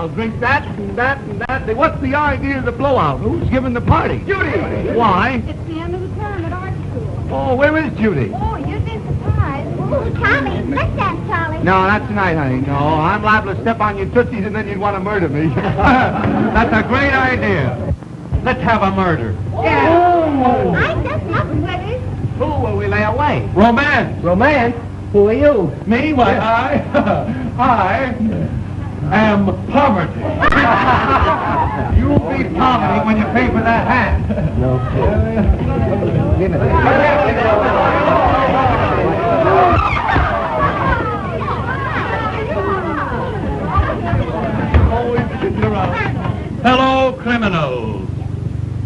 I'll drink that and that and that. Say, what's the idea of the blowout? Who's giving the party? Judy! Why? It's the end of the term at art school. Oh, where is Judy? Oh, you'd be surprised. Oh, Tommy, let's dance, Charlie. No, not tonight, honey. No, I'm liable to step on your tootsies and then you'd want to murder me. That's a great idea. Let's have a murder. Yeah. I'm just nothing, Withers. Who will we lay away? Romance! Romance? Who are you? Me? Why, I am poverty. You'll be poverty when you pay for that hat. No. Give it. Hello, criminals.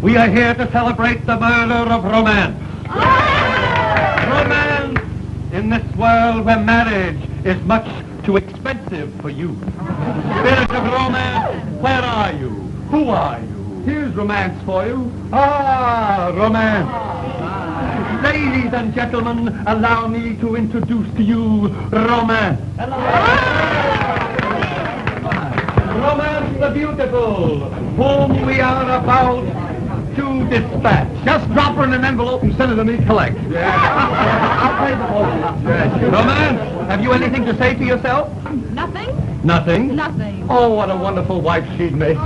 We are here to celebrate the murder of romance. Romance in this world where marriage is much too expensive for you. Spirit of romance, where are you? Who are you? Here's romance for you. Ah, romance. Ladies and gentlemen, allow me to introduce to you romance. Romance the beautiful, whom we are about to dispatch. Just drop her in an envelope and send it to me collect. I'll pay the whole. Romance, have you anything to say to yourself? Nothing? Nothing? Nothing. Oh, what a wonderful wife she'd make.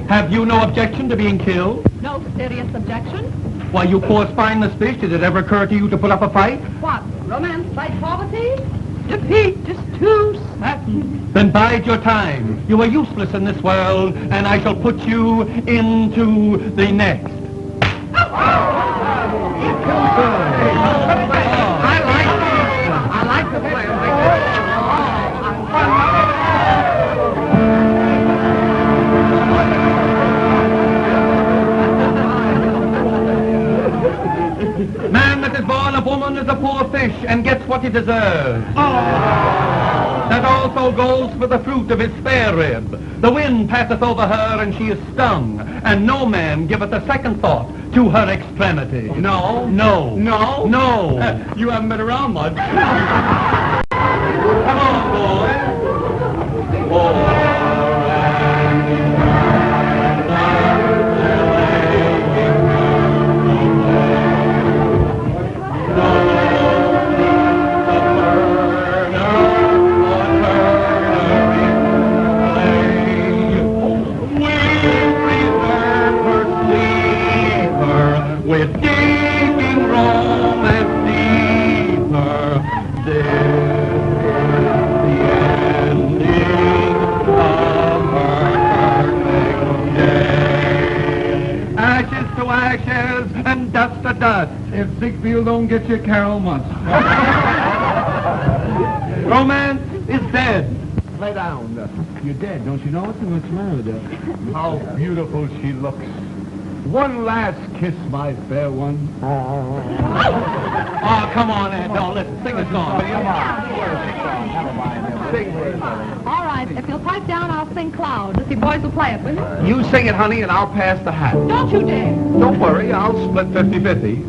Have you no objection to being killed? No serious objection? Why, you poor spineless fish, did it ever occur to you to put up a fight? What? Romance fight poverty? Defeat is too certain. Then bide your time. You are useless in this world, and I shall put you into the next. I like the play. Man that is born of woman is a poor fish and gets what he deserves. That also goes for the fruit of his spare rib. The wind passeth over her and she is stung, and no man giveth a second thought to her extremity. No. No. No? No. You haven't been around much. Come on, boy. With digging romance deeper, this is the ending of her perfect day. Ashes to ashes and dust to dust. If Ziegfeld don't get you, Carol must. Romance is dead. Lay down. You're dead, don't you know? What's the matter with her? How beautiful she looks. One last kiss, my fair one. Oh, come on, Ed. Don't listen. Sing a song. Sing. All right, if you'll pipe down, I'll sing Cloud. You boys will play it, will you? You sing it, honey, and I'll pass the hat. Don't you dare. Don't worry, I'll split 50-50.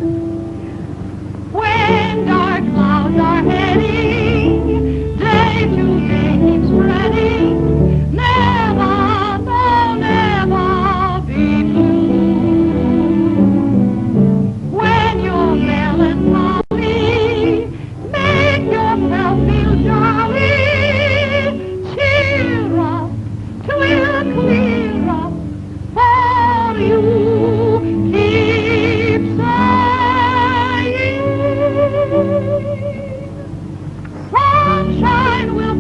When dark clouds are heading, day to day keeps spreading, never, no, never be blue. When you're melancholy, make yourself feel jolly. Cheer up, 'twill clear up for you. Keep saying sunshine will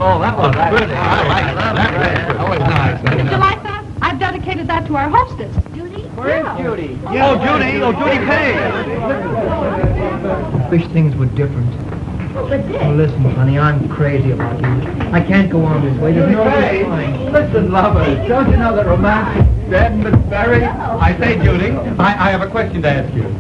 Oh, that was pretty. I like that. That was nice. Did you like that? I've dedicated that to our hostess, Judy. Where is Judy? Oh, Judy. Oh, Judy Payne. Wish things were different. Oh, but Dick. Oh, listen, honey, I'm crazy about you. I can't go on this way. There's no way. Listen, lovers, don't you know that romance is dead and it's buried? I say, Judy, I have a question to ask you.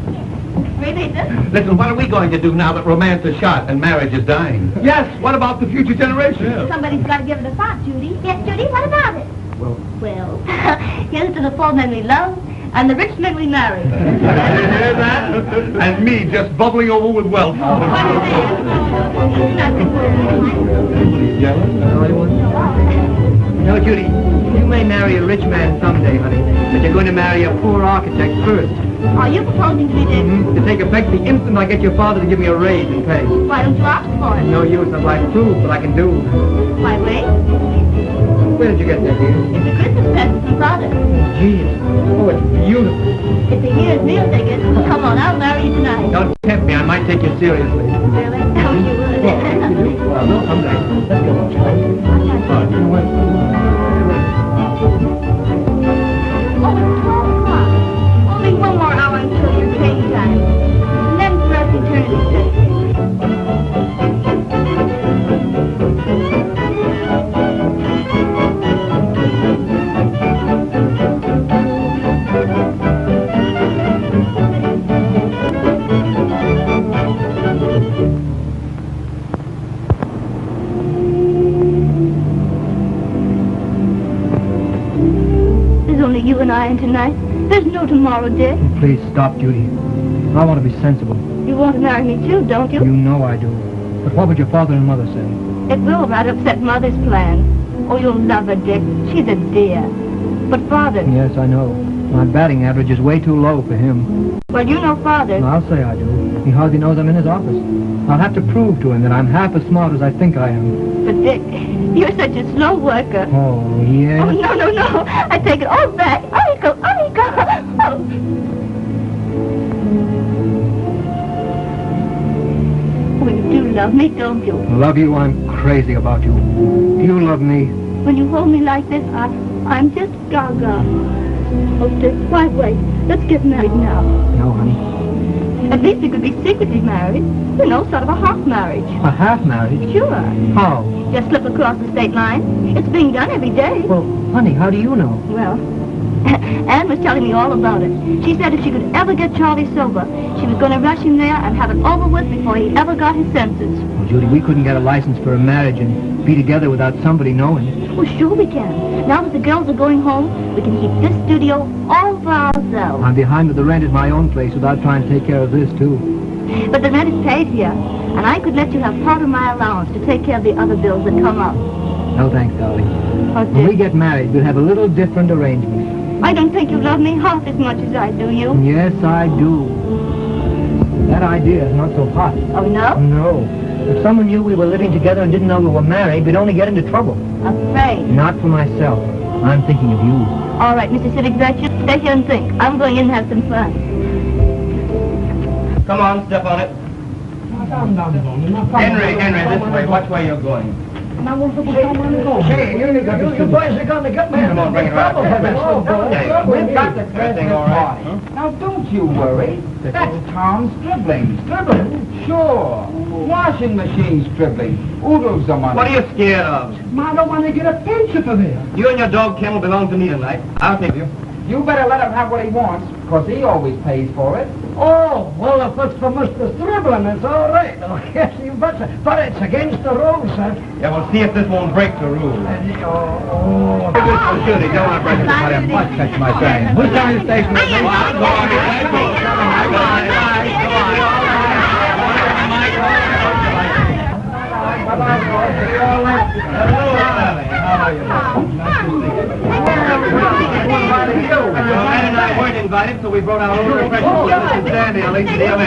Really, Dick? Listen, what are we going to do now that romance is shot and marriage is dying? Yes, what about the future generation? Somebody's got to give it a thought, Judy. Yes, Judy, what about it? Well, here's to the poor men we love and the rich men we marry. You hear that? And me just bubbling over with wealth. No, Judy, you may marry a rich man someday, honey, but you're going to marry a poor architect first. Are you proposing to me, Dick? To take effect the instant I get your father to give me a raise in pay. Why don't you ask for it? No use, I'd like to prove what I can do. Why, wait. Where did you get that, dear? It's a Christmas present from Father. Gee, oh, it's beautiful. It's a year's meal ticket. Come on, I'll marry you tonight. Don't tempt me, I might take you seriously. Really? Oh, you would. You do? Well, no, someday. Let's go. Oh, it's 12 o'clock. Only one more hour until your train time. And then first eternity day. Only you and I and tonight. There's no tomorrow, Dick. Please stop, Judy. I want to be sensible. You want to marry me too, don't you? You know I do. But what would your father and mother say? It will right upset Mother's plans. Oh, you'll love her, Dick. She's a dear. But Father... Yes, I know. My batting average is way too low for him. Well, you know Father. Well, I'll say I do. He hardly knows I'm in his office. I'll have to prove to him that I'm half as smart as I think I am. But Dick, you're such a slow worker. Oh, yes? Oh, no. I take it all back. Uncle. Oh. Oh, you do love me, don't you? Love you, I'm crazy about you. You love me. When you hold me like this, I'm just gaga. Oh, Dick, why wait? Let's get married now. No, honey. At least we could be secretly married. You know, sort of a half marriage. A half marriage? Sure. How? Just slip across the state line. It's being done every day. Well, honey, how do you know? Well, Anne was telling me all about it. She said if she could ever get Charlie sober, she was going to rush him there and have it over with before he ever got his senses. Well, Judy, we couldn't get a license for a marriage and be together without somebody knowing. Oh, sure we can. Now that the girls are going home, we can keep this studio all for ourselves. I'm behind with the rent at my own place without trying to take care of this, too. But the rent is paid here, and I could let you have part of my allowance to take care of the other bills that come up. No, thanks, darling. Oh, When we Dick, get married, we'll have a little different arrangement. I don't think you love me half as much as I do, you. Yes, I do. That idea is not so hot. Oh, no? No. If someone knew we were living together and didn't know we were married, we'd only get into trouble. Afraid. Not for myself. I'm thinking of you. All right, Mr. Civic Virtue, stay here and think. I'm going in and have some fun. Come on, step on it. Henry, this way. Watch where you're going. Hey, you boys are going to get me. Come on, bring it right up. We've got the Everything all right? Now, don't you worry. That's Tom's dribbling. Dribbling? Sure. Washing machine dribbling. Oodles of money. What are you scared of? I don't want to get a pension from him. You and your dog kennel belong to me tonight. I'll take you. You better let him have what he wants, because he always pays for it. Oh, well, if it's for Mr. Dribbling, it's all right. Oh, yes, you betcha. But it's against the rules, sir. Yeah, we'll see if this won't break the rules. Oh. Judy, don't want to break it. I must catch my train. Who's down the station? Ann and I weren't invited, so we brought our own refreshments. This is Sandy. I'll leave you the other.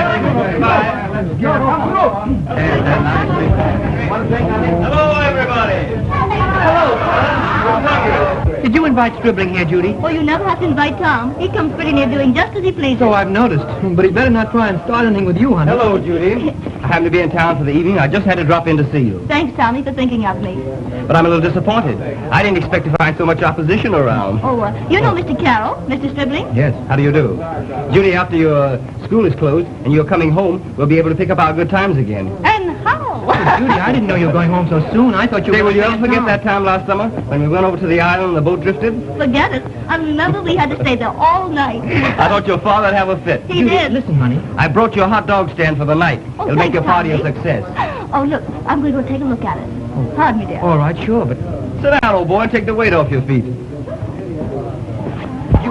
Bye. Hello, everybody. Hello. Did you invite invite Stribling here, Judy. Oh, you never have to invite Tom. He comes pretty near doing just as he pleases. So I've noticed. But he better not try and start anything with you, honey. Hello, Judy. I happen to be in town for the evening. I just had to drop in to see you. Thanks, Tommy, for thinking of me. But I'm a little disappointed. I didn't expect to find so much opposition around. Oh, you know Mr. Carroll, Mr. Stribling? Yes, how do you do? Judy, after your school is closed and you're coming home, we'll be able to pick up our good times again. And how? Judy, I didn't know you were going home so soon. I thought you were Say, will you going ever forget that time last summer when we went over to the island and the boat drifted? Forget it. I remember we had to stay there all night. I thought your father'd have a fit. He did. Listen, honey. I brought you a hot dog stand for the night. Oh, It'll make thanks, your party a Tommy. success. Oh, look, I'm going to go take a look at it. Pardon me, dear. All right, sure, but Sit down, old boy, and take the weight off your feet. You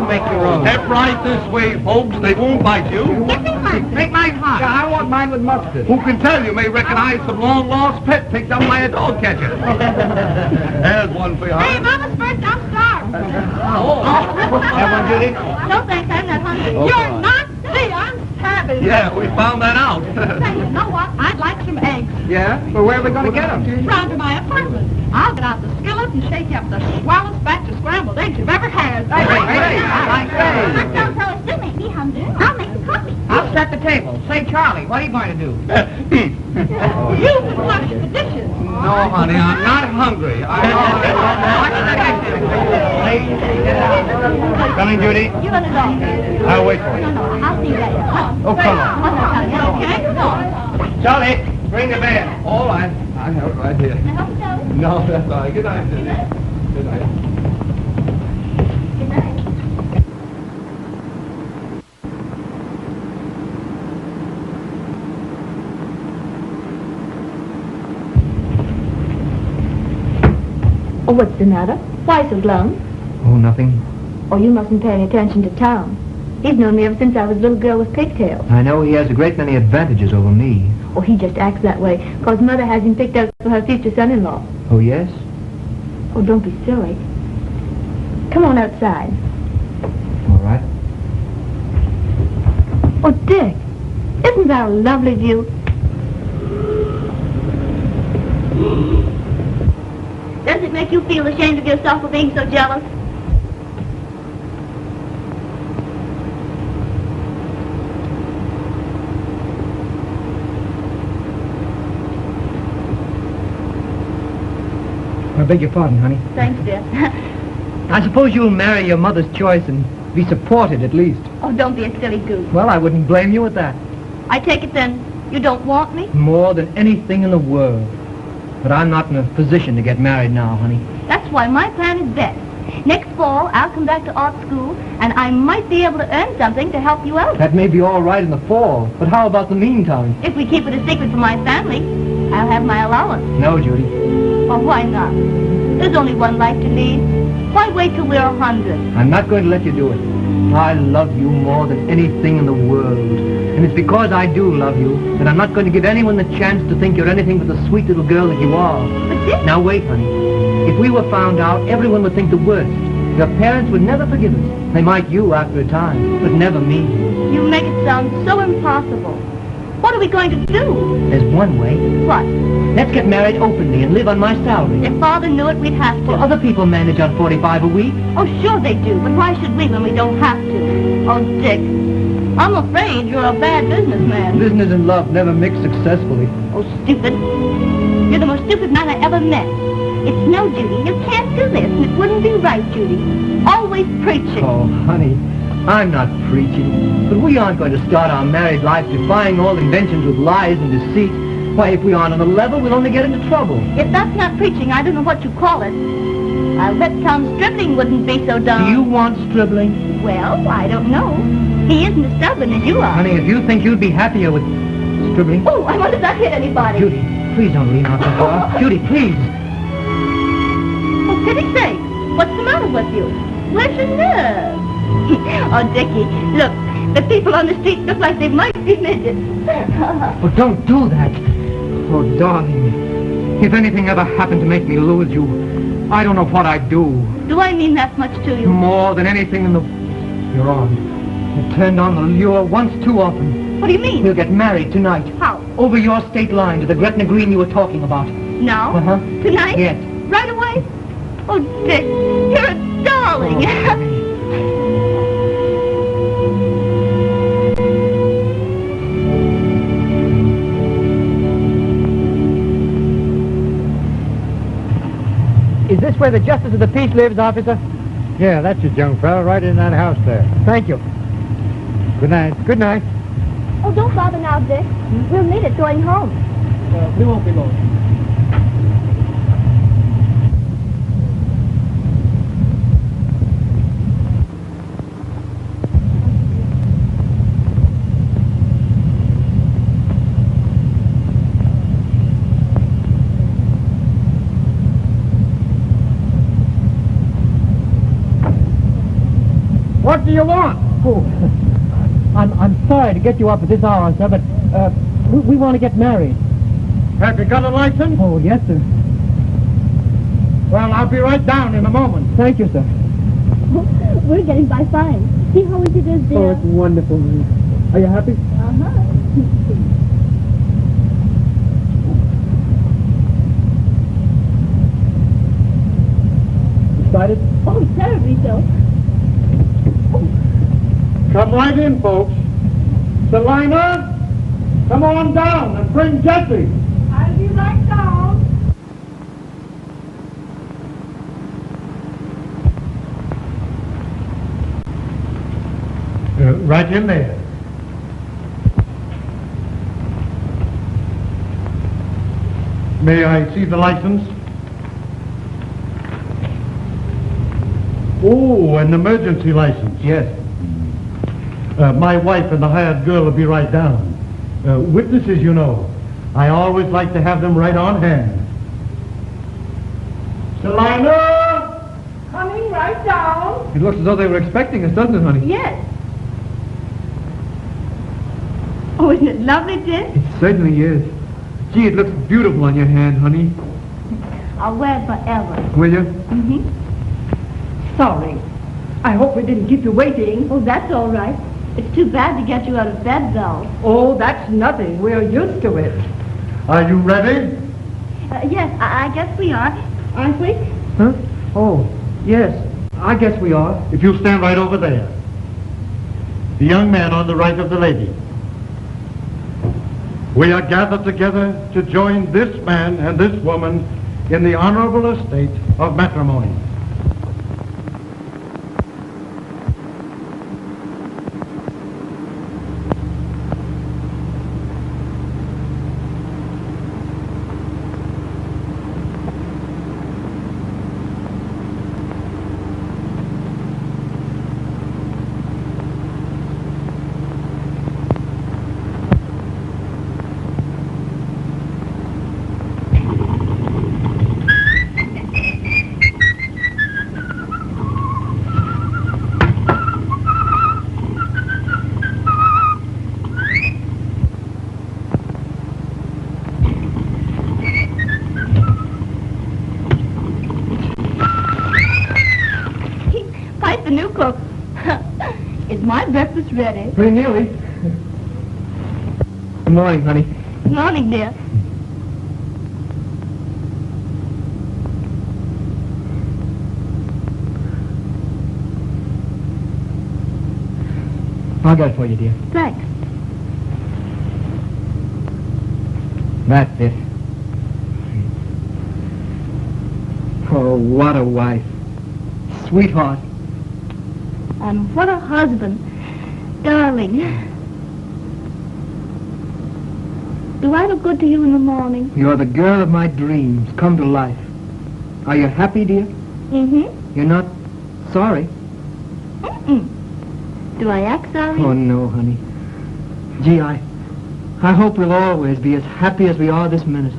make your own. Step right this way, folks. They won't bite you. Make mine hot. Yeah, I want mine with mustard. Who can tell? You may recognize some long-lost pet picked up by a dog catcher. There's one for you. Hey, Mama's first, I'm starved. Have one, Judy? No, thanks, I'm not hungry. You're not? See, I'm starving. Yeah, we found that out. Say, you know what? I'd like some eggs. Yeah? Well, where are we going to get them? Round to my apartment. I'll get out the skillet and shake up the swellest batch of scrambled eggs you've ever had. Hey. Don't tell us, don't make me hungry. I'll make the coffee. I'll set the table. Say, Charlie, what are you going to do? You can wash the dishes. No, honey, I'm not hungry. Coming, Judy? You run it off. I'll wait for you. No, I'll see you later. Oh, come on. Okay? Come on. Charlie, bring the bed. All right. I have it right here. Now, help me, Charlie. No, that's all right. Good night, Judy. Good night. Good night. Oh, what's the matter? Why so glum? Oh, nothing. Oh, you mustn't pay any attention to Tom. He's known me ever since I was a little girl with pigtails. I know he has a great many advantages over me. Oh, he just acts that way because Mother has him picked up for her future son-in-law. Oh, yes? Oh, don't be silly. Come on outside. All right. Oh, Dick, isn't that a lovely view? Does it make you feel ashamed of yourself for being so jealous? I beg your pardon, honey. Thanks, dear. I suppose you'll marry your mother's choice and be supported at least. Oh, don't be a silly goose. Well, I wouldn't blame you at that. I take it then you don't want me? More than anything in the world. But I'm not in a position to get married now, honey. That's why my plan is best. Next fall, I'll come back to art school, and I might be able to earn something to help you out. That may be all right in the fall, but how about the meantime? If we keep it a secret from my family, I'll have my allowance. No, Judy. Or why not? There's only one life to lead. Why wait till we're 100? I'm not going to let you do it. I love you more than anything in the world. And it's because I do love you that I'm not going to give anyone the chance to think you're anything but the sweet little girl that you are. But this... Now wait, honey. If we were found out, everyone would think the worst. Your parents would never forgive us. They might you after a time, but never me. You make it sound so impossible. What are we going to do? There's one way. What? Let's get married openly and live on my salary. If Father knew it, we'd have to. Well, other people manage on 45 a week. Oh, sure they do, but why should we when we don't have to? Oh, Dick, I'm afraid you're a bad businessman. Business and love never mix successfully. Oh, stupid. You're the most stupid man I ever met. It's no, Judy. You can't do this, and it wouldn't be right, Judy. Always preaching. Oh, honey, I'm not preaching. But we aren't going to start our married life defying all inventions with lies and deceit. Why, if we aren't on the level, we'll only get into trouble. If that's not preaching, I don't know what you call it. I'll bet Tom Stribling wouldn't be so dumb. Do you want Stribling? Well, I don't know. He isn't as stubborn as you are. Honey, if you think you'd be happier with Stribling... Oh, I wonder if that hit anybody. Judy, please don't lean out so far. Judy, please. For pity's sake, what's the matter with you? Where's your nerve? Oh, Dickie, look, the people on the street look like they might be midgets. Oh, don't do that. Oh, darling, if anything ever happened to make me lose you, I don't know what I'd do. Do I mean that much to you? More than anything in the... You're on. You turned on the lure once too often. What do you mean? We'll get married tonight. How? Over your state line to the Gretna Green you were talking about. Now? Uh-huh. Tonight? Yes. Right away? Oh, Dick, you're a dog. darling. Is this where the Justice of the Peace lives, officer? Yeah, that's it, young fella, right in that house there. Thank you. Good night. Good night. Oh, don't bother now, Dick. We'll need it going home. We won't be long. What do you want? Oh, I'm sorry to get you up at this hour, sir, but we want to get married. Have you got a license? Oh, yes, sir. Well, I'll be right down in a moment. Thank you, sir. We're getting by fine. See how easy it is, dear? Oh, it's wonderful. Are you happy? Uh-huh. Excited? Oh, terribly so. Come right in, folks. Selina, come on down and bring Jesse. I'll be right down. Right in there. May I see the license? Oh, an emergency license. Yes. My wife and the hired girl will be right down. Witnesses, you know. I always like to have them right on hand. Selina! Coming right down. It looks as though they were expecting us, doesn't it, honey? Yes. Oh, isn't it lovely, Dick? It certainly is. Gee, it looks beautiful on your hand, honey. I'll wear it forever. Will you? Mm-hmm. Sorry. I hope we didn't keep you waiting. Oh, that's all right. It's too bad to get you out of bed, though. Oh, that's nothing. We're used to it. Are you ready? Yes, I guess we are. Aren't we? Huh? Oh, yes. I guess we are. If you'll stand right over there. The young man on the right of the lady. We are gathered together to join this man and this woman in the honorable estate of matrimony. The new cook. Is my breakfast ready? Pretty nearly. Good morning, honey. Good morning, dear. I'll get it for you, dear. Thanks. That's it. Oh, what a wife. Sweetheart. And what a husband. Darling. Do I look good to you in the morning? You're the girl of my dreams, come to life. Are you happy, dear? Mm-hmm. You're not sorry? Mm-mm. Do I act sorry? Oh, no, honey. Gee, I hope we'll always be as happy as we are this minute.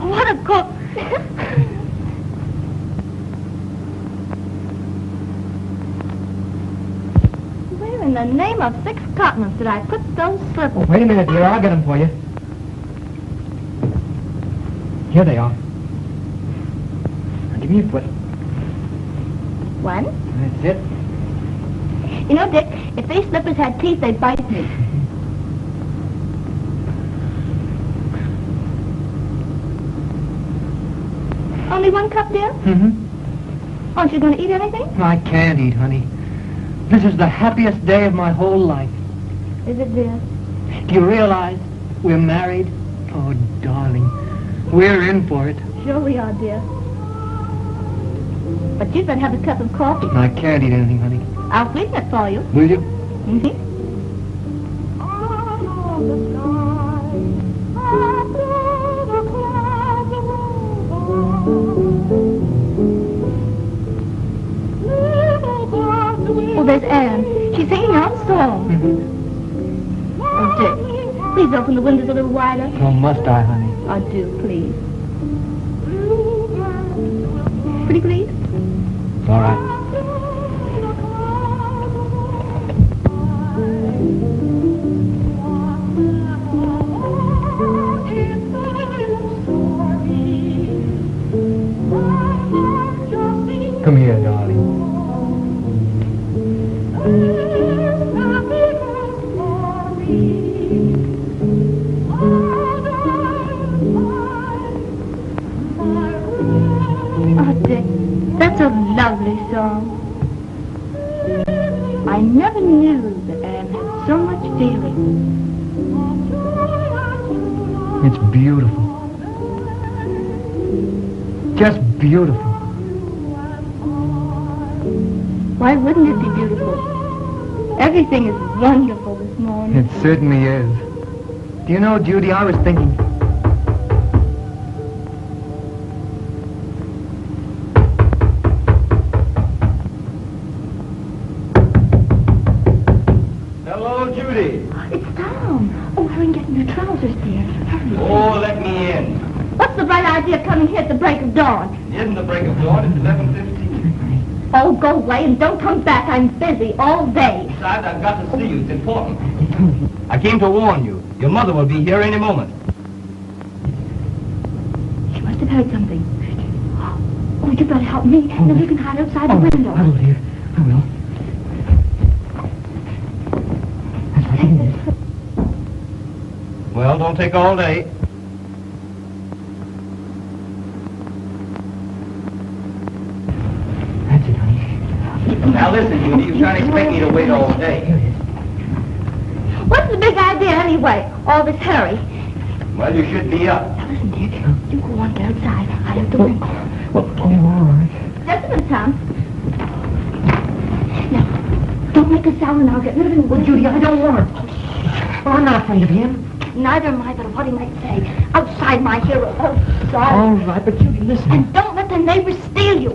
What a cook. Where in the name of 6 continents did I put those slippers? Oh, wait a minute, dear. I'll get them for you. Here they are. Now, give me your foot. One. That's it. You know, Dick, if these slippers had teeth, they'd bite me. Only one cup, dear? Mm-hmm. Aren't you going to eat anything? I can't eat, honey. This is the happiest day of my whole life. Is it, dear? Do you realize we're married? Oh, darling, we're in for it. Sure we are, dear. But you'd better have a cup of coffee. I can't eat anything, honey. I'll sweeten it for you. Will you? Mm-hmm. Oh, there's Anne. She's singing our song. Oh, Dick, please open the windows a little wider. Oh, must I, honey? I do, please. Pretty please? All right. Come here, darling. Oh, Dick, that's a lovely song. I never knew that Anne had so much feeling. It's beautiful. Just beautiful. Why wouldn't it be beautiful? Everything is wonderful this morning. It certainly is. Do you know, Judy, I was thinking... Hello, Judy. It's Tom. Oh, hurry and get in your trousers, dear. Hurry. Oh, let me in. What's the bright idea of coming here at the break of dawn? It isn't the break of dawn, it's 11:15. Oh, go away and don't come back. I'm busy all day. Besides, I've got to see you. It's important. I came to warn you. Your mother will be here any moment. She must have heard something. Oh, you better help me. Then you can hide outside the window. I will, dear. I will. That's what it is. Well, don't take all day. That's it, honey. Now listen, Judy, you can't expect me to wait all day. What's the big idea anyway? All this hurry. Well, you should be up. Now listen, Dick. You go on, get outside. Hide out the window. Well, all right. Just a minute, Tom. Now, don't make a sound and I'll get rid of him. Well, Judy, I don't want her. Well, I'm not afraid of him. Neither am I, but what he might say. Outside, my hero. Outside. All right, but Judy, listen. And don't let the neighbors steal you.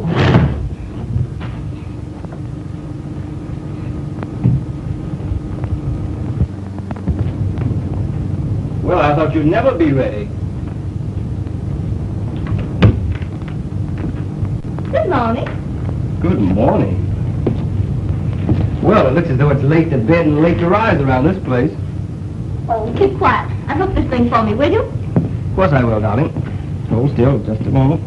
Well, I thought you'd never be ready. Good morning. Good morning. Well, it looks as though it's late to bed and late to rise around this place. Oh, keep quiet. Unhook this thing for me, will you? Of course I will, darling. Hold still just a moment.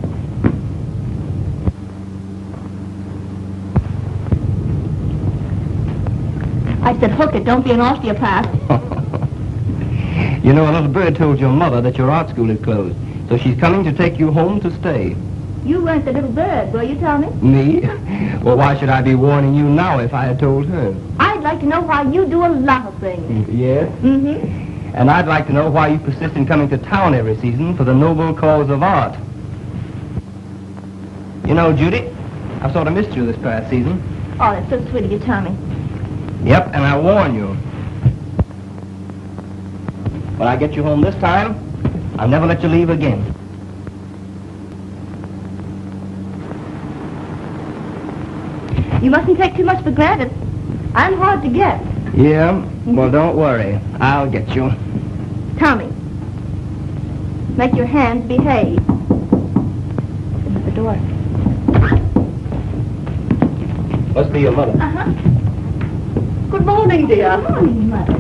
I said hook it. Don't be an osteopath. You know, a little bird told your mother that your art school is closed, so she's coming to take you home to stay. You weren't the little bird, were you, Tommy? Me? Well, why should I be warning you now if I had told her? I'd like to know why you do a lot of things. Yes? Mm-hmm. And I'd like to know why you persist in coming to town every season for the noble cause of art. You know, Judy, I've sort of missed you this past season. Oh, that's so sweet of you, Tommy. Yep, and I warn you. When I get you home this time, I'll never let you leave again. You mustn't take too much for granted. I'm hard to get. Yeah? Well, don't worry. I'll get you. Tommy, make your hands behave. Open the door. Must be your mother. Uh-huh. Good morning, dear. Good morning, Mother.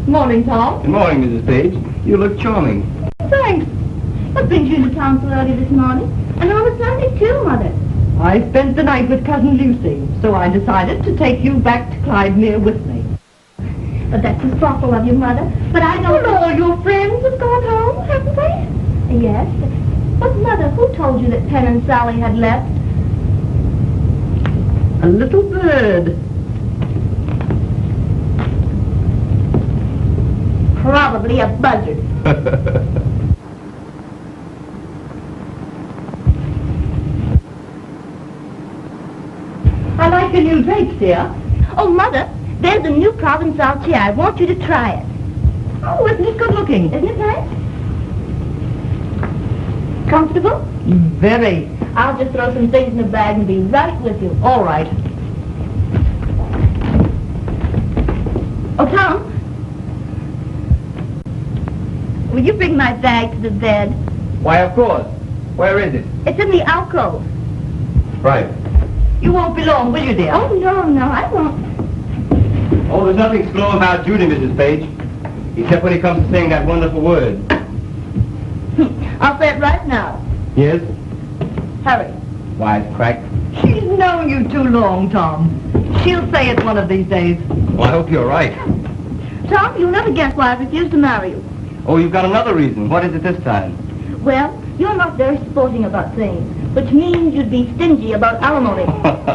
Morning, Tom. Good morning, Mrs. Page. You look charming. Thanks. What brings you into town so early this morning? And on a Sunday, too, Mother. I spent the night with Cousin Lucy, so I decided to take you back to Clydemere with me. But that's just thoughtful of you, Mother. But I don't... Well, all your friends have gone home, haven't they? Yes. But, Mother, who told you that Pen and Sally had left? A little bird. Probably a buzzard. I like the new drapes, dear. Oh, Mother, there's a new Provençal chair. I want you to try it. Oh, isn't it good looking? Isn't it nice? Comfortable? Very. I'll just throw some things in the bag and be right with you. All right. Oh, Tom. Will you bring my bag to the bed? Why, of course. Where is it? It's in the alcove. Right. You won't be long, will you, dear? Oh, no, I won't. Oh, there's nothing slow about Judy, Mrs. Page. Except when it comes to saying that wonderful word. I'll say it right now. Yes? Hurry. Wisecrack. She's known you too long, Tom. She'll say it one of these days. Well, I hope you're right. Tom, you'll never guess why I refused to marry you. Oh, you've got another reason. What is it this time? Well, you're not very sporting about things, which means you'd be stingy about alimony.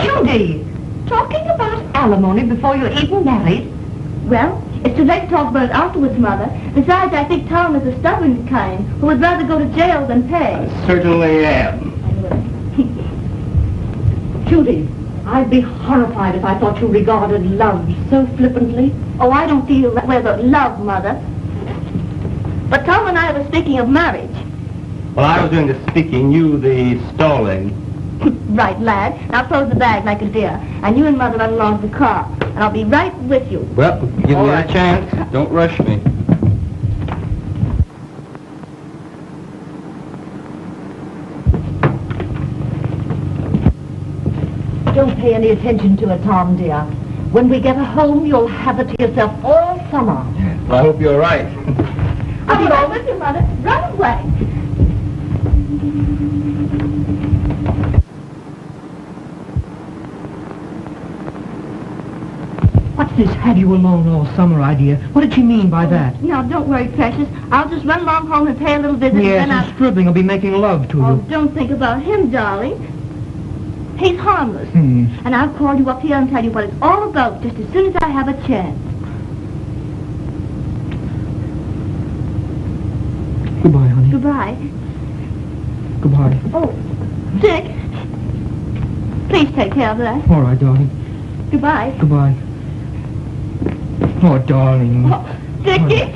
Judy, talking about alimony before you're even married? Well, it's too late to talk about it afterwards, Mother. Besides, I think Tom is a stubborn kind who would rather go to jail than pay. I certainly am. Judy, I'd be horrified if I thought you regarded love so flippantly. Oh, I don't feel that way about love, Mother. But Tom and I were speaking of marriage. Well, I was doing the speaking, you the stalling. Right, lad. Now close the bag like a dear, and you and Mother run along to the car, and I'll be right with you. Well, give me a chance. Don't rush me. Don't pay any attention to it, Tom, dear. When we get her home, you'll have her to yourself all summer. I hope you're right. I'll be right with you, Mother. Run away. What's this have you alone all summer idea? What did she mean by that? Now, don't worry, precious. I'll just run along home and pay a little visit, Yes, and then and Scribbling will be making love to Oh, you. don't think about him, darling. He's harmless. And I'll call you up here and tell you what it's all about just as soon as I have a chance. Goodbye, honey. Goodbye. Goodbye. Oh, Dick. Please take care of that. All right, darling. Goodbye. Goodbye. Oh, darling. Oh, Dickie.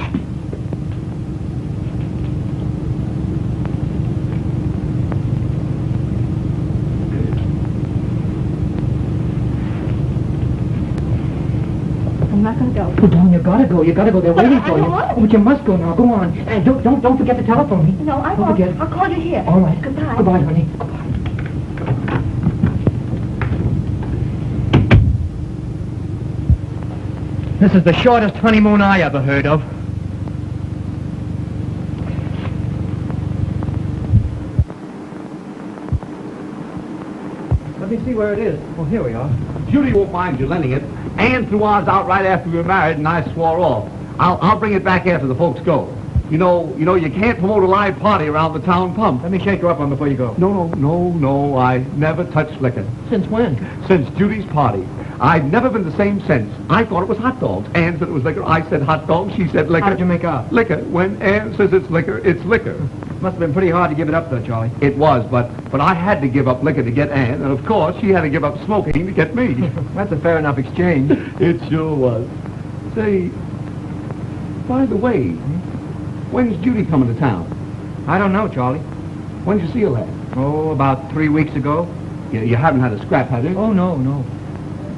I'm not going to go. Oh, darling, you gotta go. You gotta go. They're But waiting I for you. don't want to. Oh, but you must go now. Go on. And don't forget to telephone me. No, I Don't won't. forget. I'll call you here. All right. Goodbye. Goodbye, honey. This is the shortest honeymoon I ever heard of. Let me see where it is. Oh, here we are. Judy won't mind you lending it. Ann threw ours out right after we were married, and I swore off. I'll bring it back after the folks go. You know, you can't promote a live party around the town pump. Let me shake her up on before you go. No, I never touched liquor. Since when? Since Judy's party. I've never been the same since. I thought it was hot dogs. Ann said it was liquor. I said hot dogs. She said liquor. How did you make out? Liquor. When Ann says it's liquor, it's liquor. Must have been pretty hard to give it up, though, Charlie. It was, but I had to give up liquor to get Ann, and of course she had to give up smoking to get me. That's a fair enough exchange. It sure was. Say, by the way, when's Judy coming to town? I don't know, Charlie. When'd you see her last? Oh, about 3 weeks ago. You haven't had a scrap, have you? Oh, no.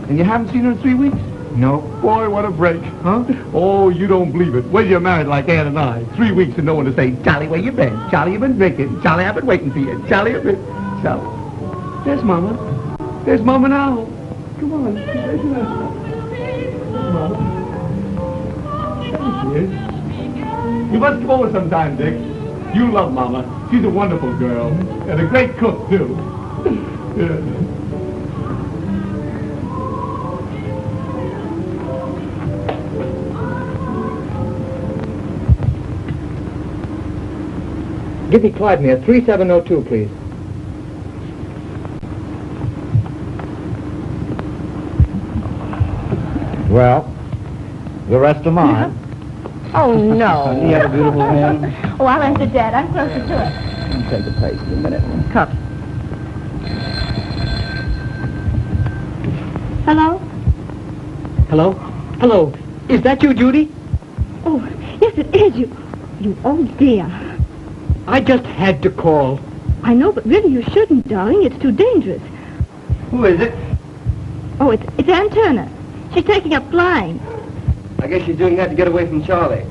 And you haven't seen her in 3 weeks? No. Boy, what a break. Huh? Oh, you don't believe it. Well, you're married like Ann and I. 3 weeks and no one to say, Charlie, where you been? Charlie, you been drinking? Charlie, I've been waiting for you. Charlie, I've been... Charlie. There's Mama. There's Mama now. Come on. There's Mama. Mama. There she is. You must come over sometime, Dick. You love Mama. She's a wonderful girl. And a great cook, too. Yeah. Give me Clydemere, 3702, please. Well, the rest are mine. Oh, no. You have a beautiful hand. Oh, I'll answer Dad. I'm closer to it. Take a pace in a minute. Cup. Hello? Hello? Hello. Is that you, Judy? Oh, yes, it is you. You, oh, dear. I just had to call. I know, but really you shouldn't, darling. It's too dangerous. Who is it? Oh, it's Ann Turner. She's taking up flying. I guess she's doing that to get away from Charlie.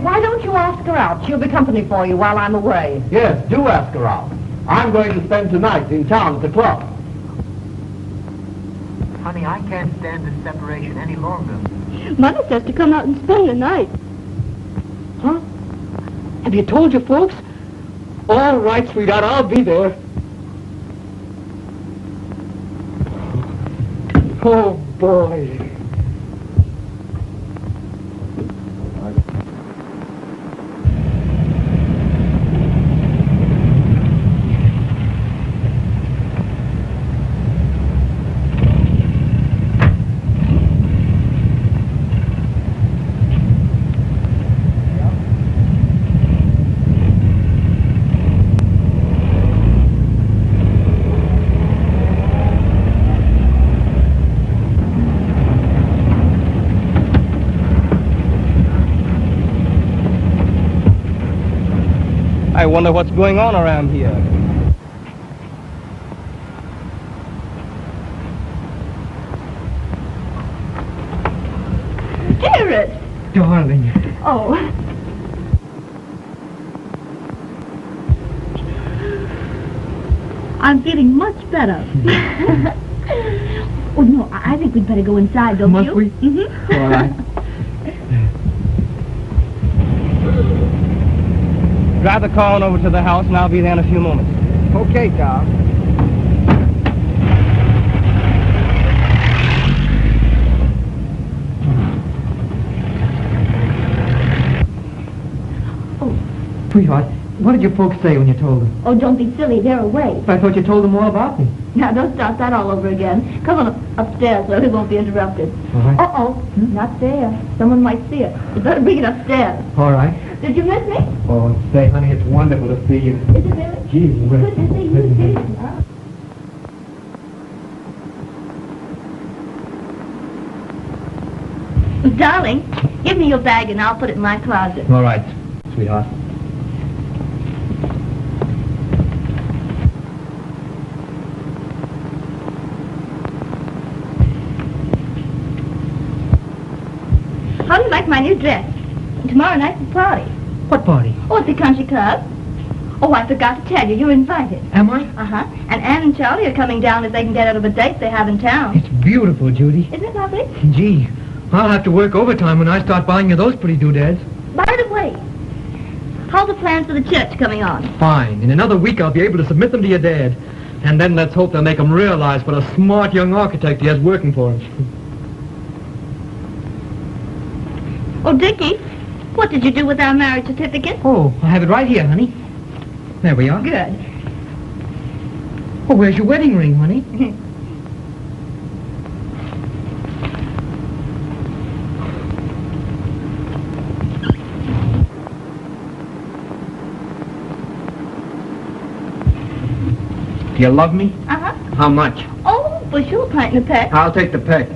Why don't you ask her out? She'll be company for you while I'm away. Yes, do ask her out. I'm going to spend tonight in town at the club. Honey, I can't stand this separation any longer. Mother says to come out and spend the night. Huh? Have you told your folks? All right, sweetheart, I'll be there. Oh, boy. I wonder what's going on around here. Dearest! Darling. Oh. I'm feeling much better. Oh, no, I think we'd better go inside, don't Must you? we? Mm-hmm. All right. Drive the car on over to the house, and I'll be there in a few moments. Okay, Tom. Oh. Sweetheart, what did your folks say when you told them? Oh, don't be silly. They're away. I thought you told them all about me. Now, don't start that all over again. Come on upstairs so he won't be interrupted. All right. Uh-oh. Not there. Someone might see it. You better bring it upstairs. All right. Did you miss me? Oh, say, honey, it's wonderful to see you. Is it really? Gee whiz. Good to see you, too. Huh? Darling, give me your bag and I'll put it in my closet. All right, sweetheart. How do you like my new dress? Tomorrow night's the party. What party? Oh, it's the country club. Oh, I forgot to tell you, you're invited. Am I? Uh-huh. And Ann and Charlie are coming down if they can get out of a date they have in town. It's beautiful, Judy. Isn't it lovely? Gee, I'll have to work overtime when I start buying you those pretty doodads. By the way, how's the plans for the church coming on? Fine. In another week, I'll be able to submit them to your dad. And then let's hope they'll make him realize what a smart young architect he has working for him. Oh, Dickie, what did you do with our marriage certificate? Oh, I have it right here, honey. There we are. Good. Oh, where's your wedding ring, honey? Do you love me? Uh-huh. How much? Oh, for sure, pint and a peck. I'll take the peck.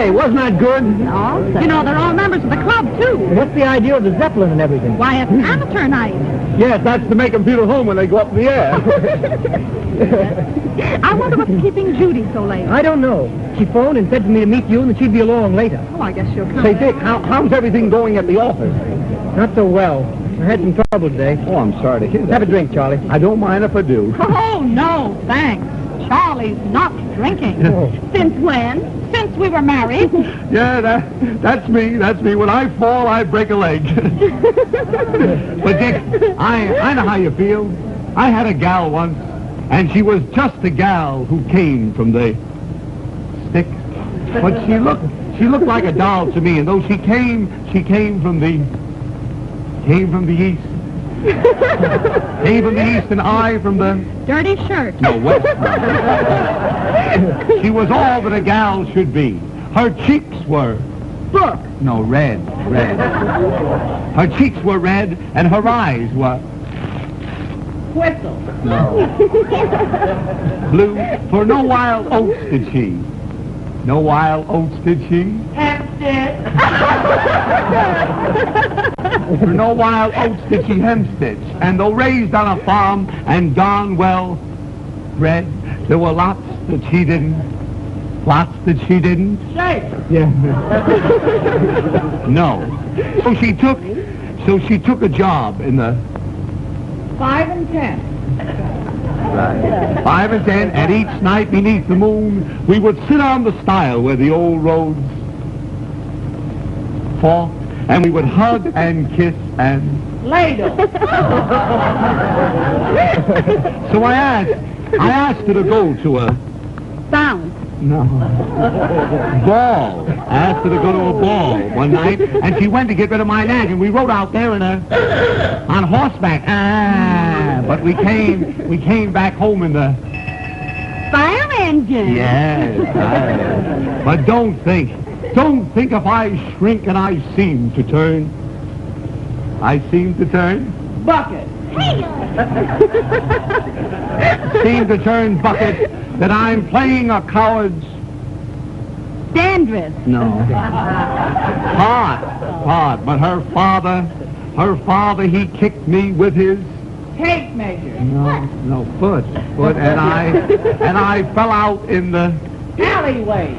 Say, wasn't that good? Awesome. You know, they're all members of the club, too. What's the idea of the Zeppelin and everything? Why, it's amateur night. Yes, that's to make them feel at home when they go up in the air. I wonder what's keeping Judy so late. I don't know. She phoned and said to me to meet you and that she'd be along later. Oh, I guess she'll come. Say, Dick, how's everything going at the office? Not so well. I had some trouble today. Oh, I'm sorry to hear that. Have a drink, Charlie. I don't mind if I do. Oh, no, thanks. Charlie's not drinking. Oh. Since when? Since we were married. Yeah, that's me. That's me. When I fall, I break a leg. But, Dick, I know how you feel. I had a gal once, and she was just a gal who came from the stick. But she looked like a doll to me, and though she came from the east. Came from the east, and I from the... Dirty shirt. No, west. She was all that a gal should be. Her cheeks were... Book. No, red. Her cheeks were red, and her eyes were... Whistle. No. Blue. For no wild oats did she. No wild oats did she. For no wild oats did she hemstitch. And though raised on a farm and gone well bred, there were lots that she didn't. Lots that she didn't. Shake. Yeah. No. So she took a job in the 5 and 10. Right. 5 and 10, and each night beneath the moon, we would sit on the stile where the old roads forked, and we would hug and kiss and... Ladle. So I asked her to go to a... Bounce. No. Ball. I asked her to go to a ball one night, and she went to get rid of my nag, and we rode out there on horseback. But we came back home in the... Fire engine. Yes. But don't think if I shrink and I seem to turn. Bucket. Seem to turn bucket, that I'm playing a coward's... Dandruff. No. Part. But her father, he kicked me with his... Tape measure. No, foot, and I fell out in the... Alleyway.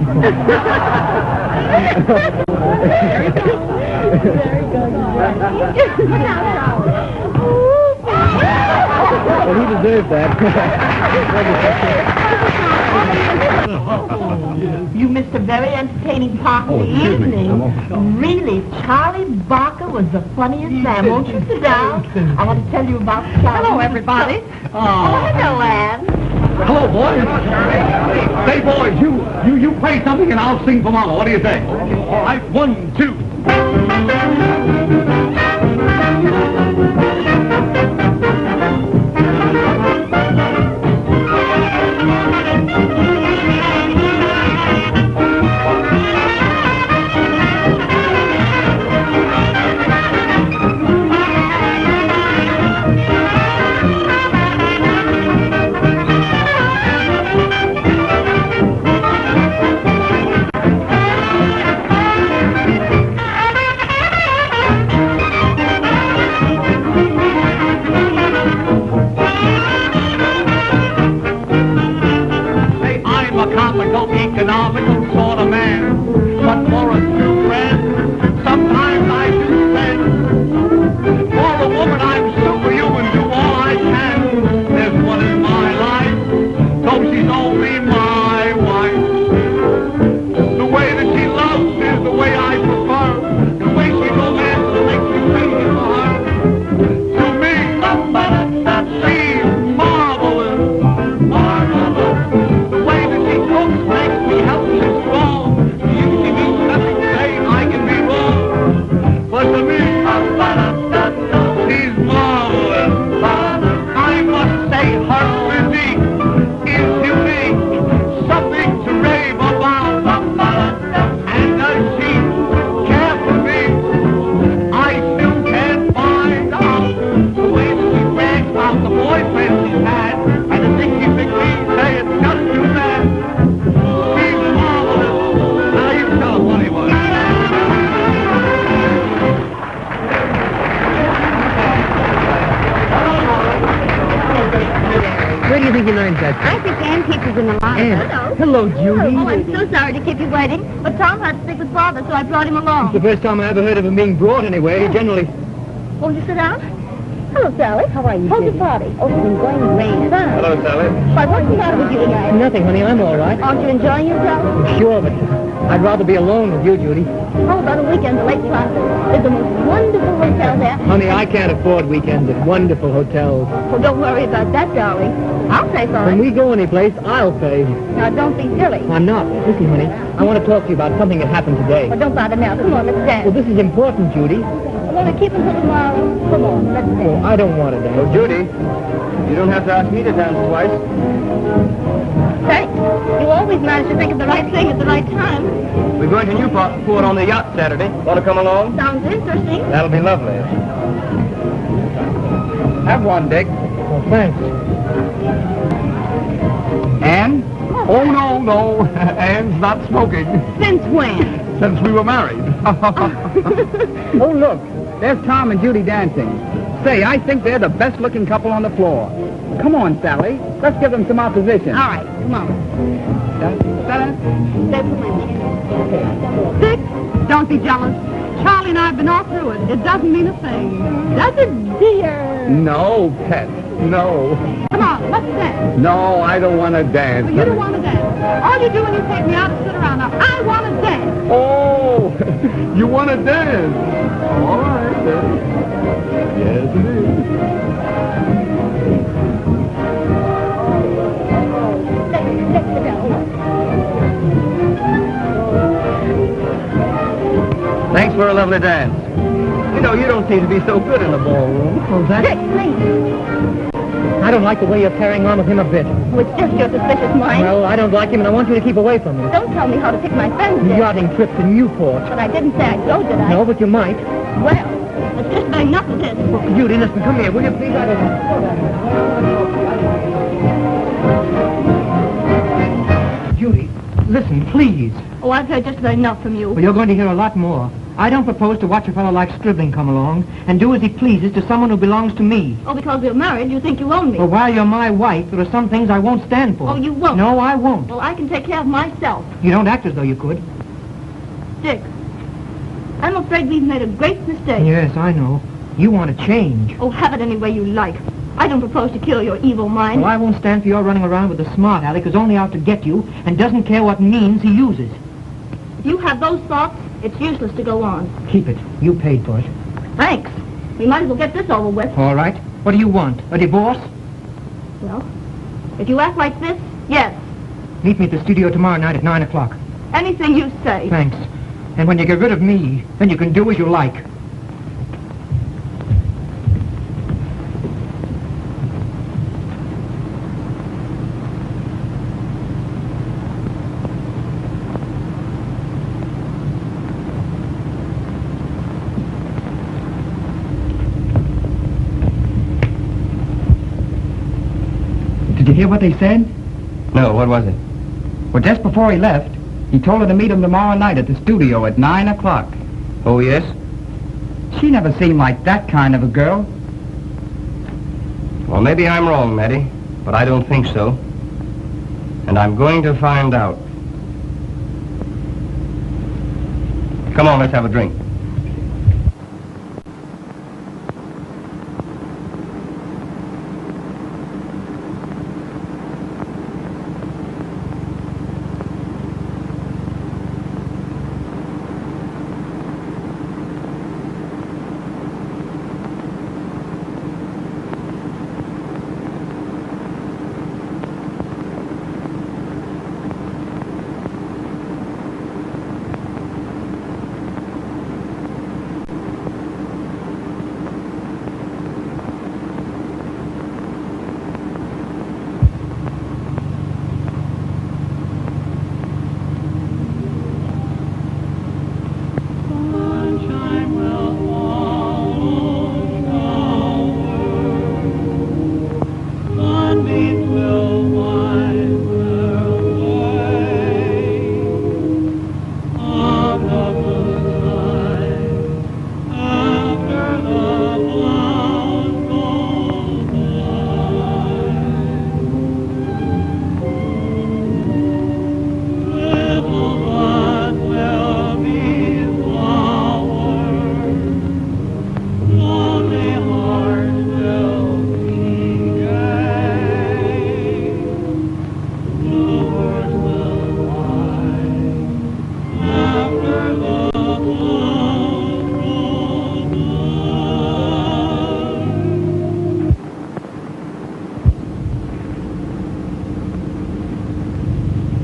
Well, he deserved that. You missed a very entertaining part of the excuse me. evening. Really, Charlie Barker was the funniest man. Won't you sit down? I want to tell you about Charlie. Hello, everybody. Oh, hello, Ann. Hello, boys. Say, boys, you play something and I'll sing for Mama. What do you think? All right, 1, 2. Economical sort of man, but for a true friend, sometimes I do spend. For a woman, I'm superhuman, do all I can. There's one in my life, though she's only my wife. The way that she loves is the way I prefer. The way she romances makes me crazy for her. To me, she's marvelous, marvelous. The way that she cooks makes me healthy and strong. You see me nothing say I can be wrong. But to me, she's marvelous. I must say her physique is unique, something to rave about. And does she care for me? I still can't find out the way that she brags about the boyfriend she's had, and the things she makes me say it's just too bad. She's marvelous. Now you tell he learns that? I think Ann keeps us in the line. Ann. Hello, Judy. Oh, I'm so sorry to keep you waiting, but Tom had to stick with Father, so I brought him along. It's the first time I ever heard of him being brought anyway. He generally... Won't you sit down? Hello, Sally. How are you? How's the party? Oh, it's enjoying the rain. Hello, Sally. Why, what's the matter with you tonight? Nothing, honey. I'm all right. Aren't you enjoying yourself? Sure, but I'd rather be alone with you, Judy. How about a weekend at Lake Placid? There's the most wonderful hotel there. Honey, I can't afford weekends at wonderful hotels. Well, don't worry about that, darling. I'll pay for When it. we go anyplace, I'll pay. Now, don't be silly. I'm not. Listen, honey, I want to talk to you about something that happened today. Well, don't bother now. Come on, let's Well, dance. this is important, Judy. I want to keep until tomorrow. Come on, let's Oh, dance. I don't want to dance. Oh, Judy, you don't have to ask me to dance twice. Thanks. You always manage to think of the right thing at the right time. We're going to Newport on the yacht Saturday. Want to come along? Sounds interesting. That'll be lovely. Have one, Dick. Oh, thanks. Ann? Oh, no. Ann's not smoking Since when? since we were married. Oh, look. There's Tom and Judy dancing. Say, I think they're the best-looking couple on the floor. Come on, Sally. Let's give them some opposition. All right, come on. Stay for my Dick, don't be jealous. Charlie and I have been all through it. It doesn't mean a thing. Does it, dear? No, Pet, no. Come on, let's dance. No, I don't want to dance. Well, you don't want to dance. All you do when you take me out is sit around. Now, I want to dance. Oh, you want to dance? All right, then. Yes, it is. Let's sit down. Thanks for a lovely dance. You know, you don't seem to be so good in the ballroom. Oh, Dick, that... please. I don't like the way you're carrying on with him a bit. Oh, it's just your suspicious mind. Well, I don't like him, and I want you to keep away from him. Don't tell me how to pick my friends, Dick. Yachting trip to Newport. But I didn't say I'd go, did I? No, but you might. Well, it's just been enough of this. Judy, listen, come here, will you please? Judy, listen, please. Oh, I've heard just about enough from you. Well, you're going to hear a lot more. I don't propose to watch a fellow like Stribling come along and do as he pleases to someone who belongs to me. Oh, because we're married, you think you own me. Well, while you're my wife, there are some things I won't stand for. Oh, you won't? No, I won't. Well, I can take care of myself. You don't act as though you could. Dick, I'm afraid we've made a great mistake. Yes, I know. You want to change. Oh, have it any way you like. I don't propose to kill your evil mind. Well, I won't stand for your running around with a smart aleck who's only out to get you and doesn't care what means he uses. If you have those thoughts, it's useless to go on. Keep it. You paid for it. Thanks. We might as well get this over with. All right. What do you want? A divorce? Well, if you act like this, yes. Meet me at the studio tomorrow night at 9 o'clock. Anything you say. Thanks. And when you get rid of me, then you can do as you like. Did you hear what they said? No, what was it? Well, just before he left, he told her to meet him tomorrow night at the studio at 9 o'clock. Oh, yes? She never seemed like that kind of a girl. Well, maybe I'm wrong, Matty, but I don't think so. And I'm going to find out. Come on, let's have a drink.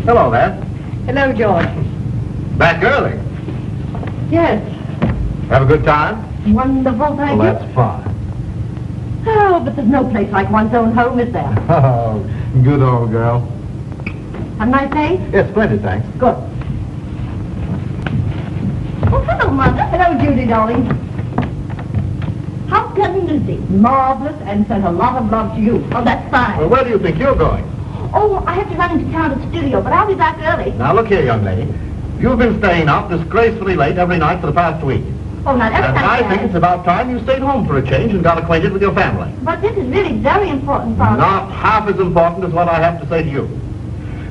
Hello there. Hello, George. Back early. Yes. Have a good time? Wonderful, thank Well, you. that's fine. Oh, but there's no place like one's own home, is there? Oh, good old girl. Have a nice day? Yes, splendid, thanks. Good. Oh, hello, Mother. Hello, Judy, darling. How's Cousin Lucy? Marvelous, and sent a lot of love to you. Oh, that's fine. Well, where do you think you're going? Oh, I have to run into town to the studio, but I'll be back early. Now, look here, young lady. You've been staying out disgracefully late every night for the past week. Oh, not every And night, I think Dad. it's about time you stayed home for a change and got acquainted with your family. But this is really very important, Father. Not half as important as what I have to say to you.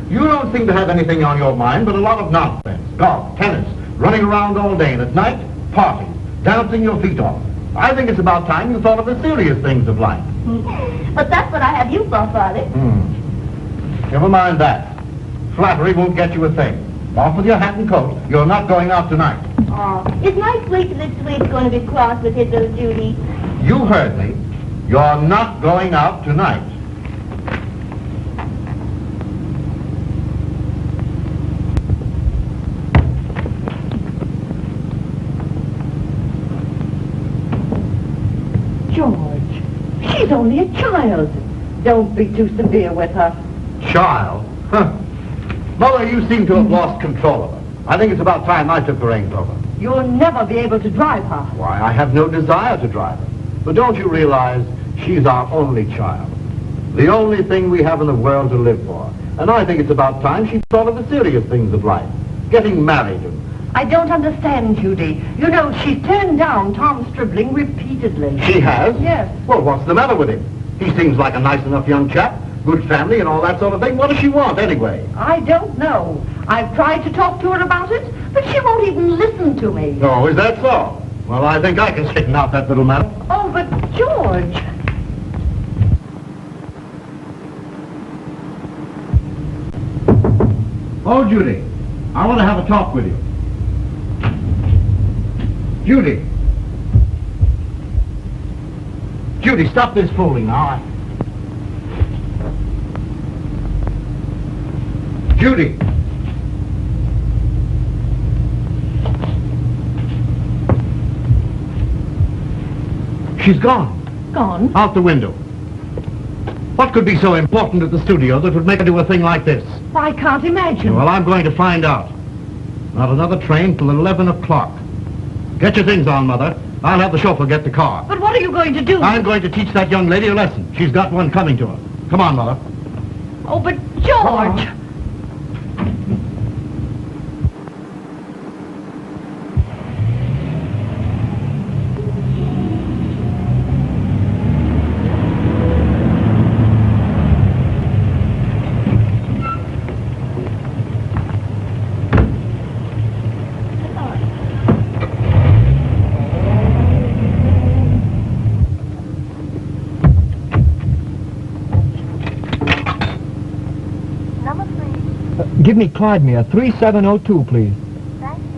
You don't seem to have anything on your mind but a lot of nonsense. Golf, tennis, running around all day, and at night, parties, dancing your feet off. I think it's about time you thought of the serious things of life. But that's what I have you for, Father. Never mind that. Flattery won't get you a thing. Off with your hat and coat. You're not going out tonight. Oh, is my sweet little sweet going to be cross with his little Judy? You heard me. You're not going out tonight. George, she's only a child. Don't be too severe with her. Child? Huh. Mother, you seem to have lost control of her. I think it's about time I took the reins over. You'll never be able to drive her. Why, I have no desire to drive her. But don't you realize she's our only child? The only thing we have in the world to live for. And I think it's about time she thought of the serious things of life. Getting married and... I don't understand, Judy. You know, she's turned down Tom Stribling repeatedly. She has? Yes. Well, what's the matter with him? He seems like a nice enough young chap. Good family and all that sort of thing. What does she want, anyway? I don't know. I've tried to talk to her about it, but she won't even listen to me. Oh, is that so? Well, I think I can straighten out that little matter. Oh, but George... Oh, Judy, I want to have a talk with you. Judy. Judy, stop this fooling now. Judy. She's gone. Gone? Out the window. What could be so important at the studio that would make her do a thing like this? I can't imagine. Well, I'm going to find out. Not another train till 11 o'clock. Get your things on, Mother. I'll have the chauffeur get the car. But what are you going to do? I'm going to teach that young lady a lesson. She's got one coming to her. Come on, Mother. Oh, but George... Give me Clydemere, 3702, please. Thank you.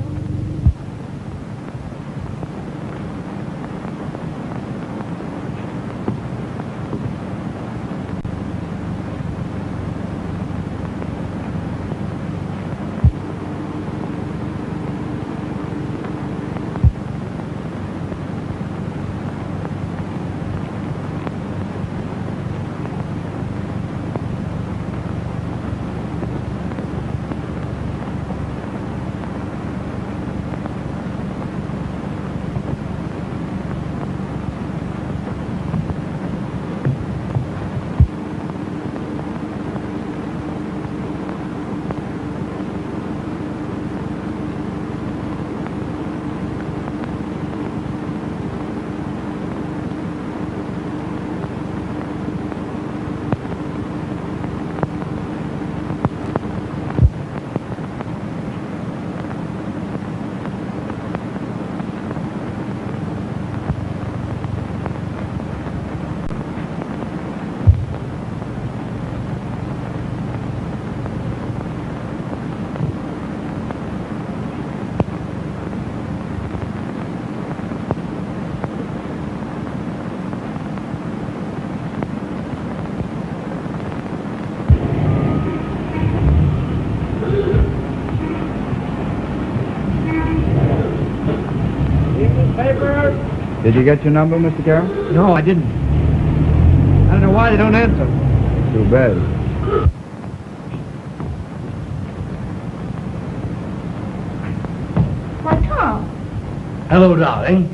Did you get your number, Mr. Carroll? No, I didn't. I don't know why they don't answer. Too bad. Why, Tom, Hello, darling.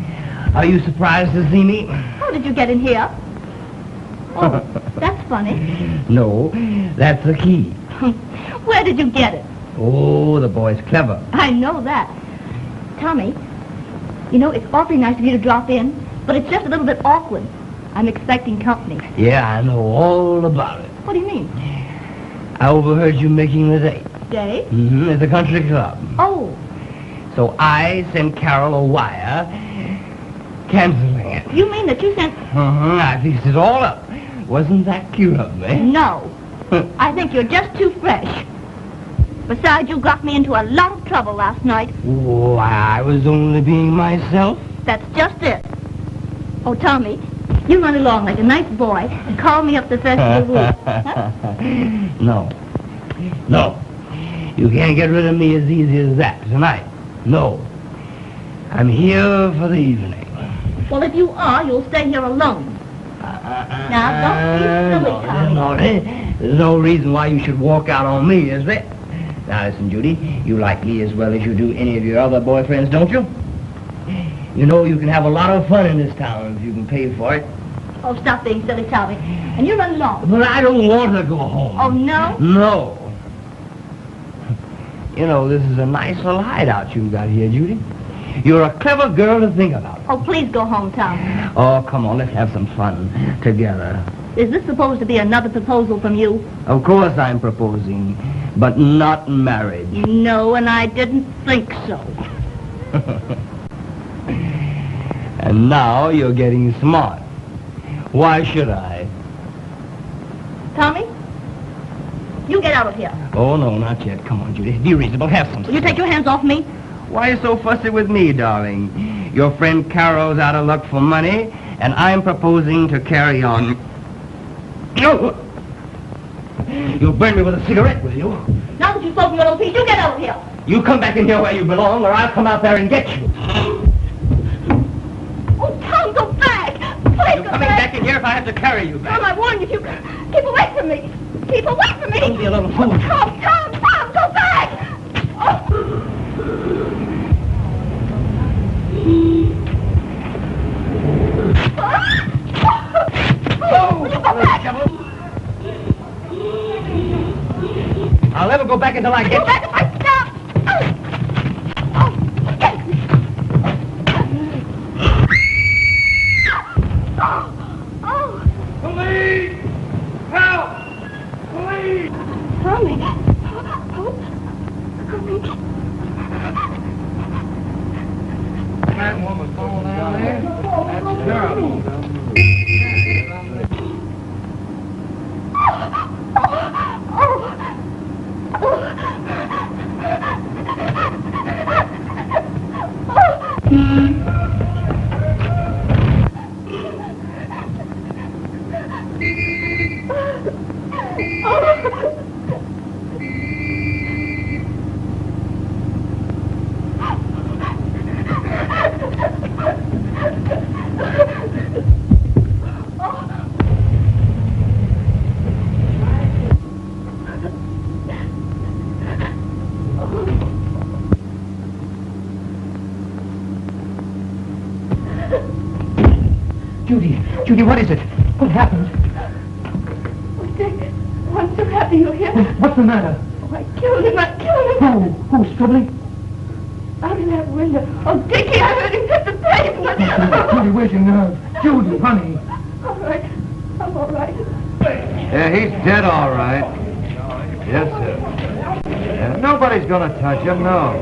Are you surprised to see me? how did you get in here? Oh, that's funny. No, that's the key. Where did you get it? Oh, the boy's clever. I know that. Tommy, you know, it's awfully nice of you to drop in, but it's just a little bit awkward. I'm expecting company. Yeah, I know all about it. What do you mean? I overheard you making the date. Dave? Mm-hmm, at the country club. Oh, So I sent Carol a wire canceling it. you mean that you sent... I fixed it all up. Wasn't that cute of me? No. I think you're just too fresh. Besides, you got me into a lot of trouble last night. Oh, I was only being myself. That's just it. Oh, Tommy, you run along like a nice boy and call me up the first of the week. Huh? No. No. You can't get rid of me as easy as that tonight. No. I'm here for the evening. Well, if you are, you'll stay here alone. Now, don't be silly, Tommy. No, there's no reason why you should walk out on me, is there? Now, listen, Judy, you like me as well as you do any of your other boyfriends, don't you? You know you can have a lot of fun in this town if you can pay for it. Oh, stop being silly, Tommy. And you run along. But I don't want to go home. Oh, no? No. You know, this is a nice little hideout you've got here, Judy. You're a clever girl to think about. Oh, please go home, Tommy. Oh, come on, let's have some fun together. Is this supposed to be another proposal from you? Of course I'm proposing, but not marriage. No, and I didn't think so. And now you're getting smart. Why should I? Tommy, you get out of here. Oh, no, not yet. Come on, Judy. Be reasonable. Have some Will you take your hands off me? Why are you so fussy with me, darling? Your friend Carol's out of luck for money, and I'm proposing to carry on. No! You'll burn me with a cigarette, will you? Now that you've spoken your little piece, you get out of here. You come back in here where you belong, or I'll come out there and get you. Oh, Tom, go back. Please You're go coming back. back in here if I have to carry you back. Tom, I warn you, keep away from me. Keep away from me. Don't be a little fool. Tom, go back. Oh. Will you go back? I'll never go back until I get Go back if I stop. Oh, get me. Oh. Police! Help! Police! Tommy. That woman falling down there? That's terrible. Judy, what is it? What happened? Oh, Dick, oh, I'm so happy you're here. What's the matter? Oh, I killed him. Who's struggling? Out of that window. Oh, Dickie, I heard him hit the pavement. Judy, where's your nerve? Judy, honey. All right. I'm all right. Yeah, he's dead all right. Yes, sir. Yeah, nobody's gonna touch him, no.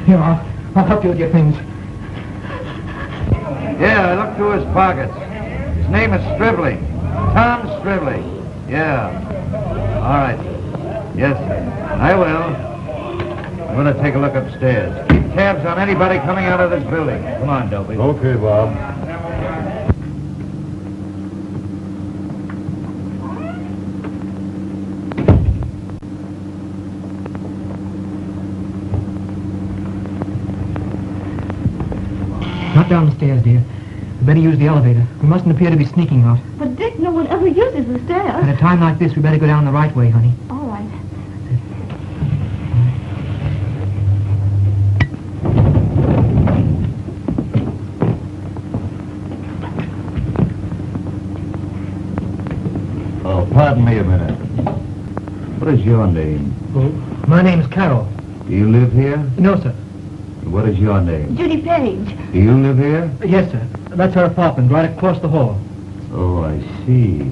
Here, I'll help you with your things. Yeah, I looked through his pockets. His name is Stribling. Tom Stribling. Yeah. All right, sir. Yes, sir. I will. I'm gonna take a look upstairs. Keep tabs on anybody coming out of this building. Come on, Dopey. Okay, Bob. Not down the stairs, dear. We better use the elevator. We mustn't appear to be sneaking out. But, Dick, no one ever uses the stairs. At a time like this, we better go down the right way, honey. All right. Oh, pardon me a minute. What is your name? Well, my name's Carol. Do you live here? No, sir. What is your name? Judy Page. Do you live here? Yes, sir. That's her apartment, right across the hall. Oh, I see.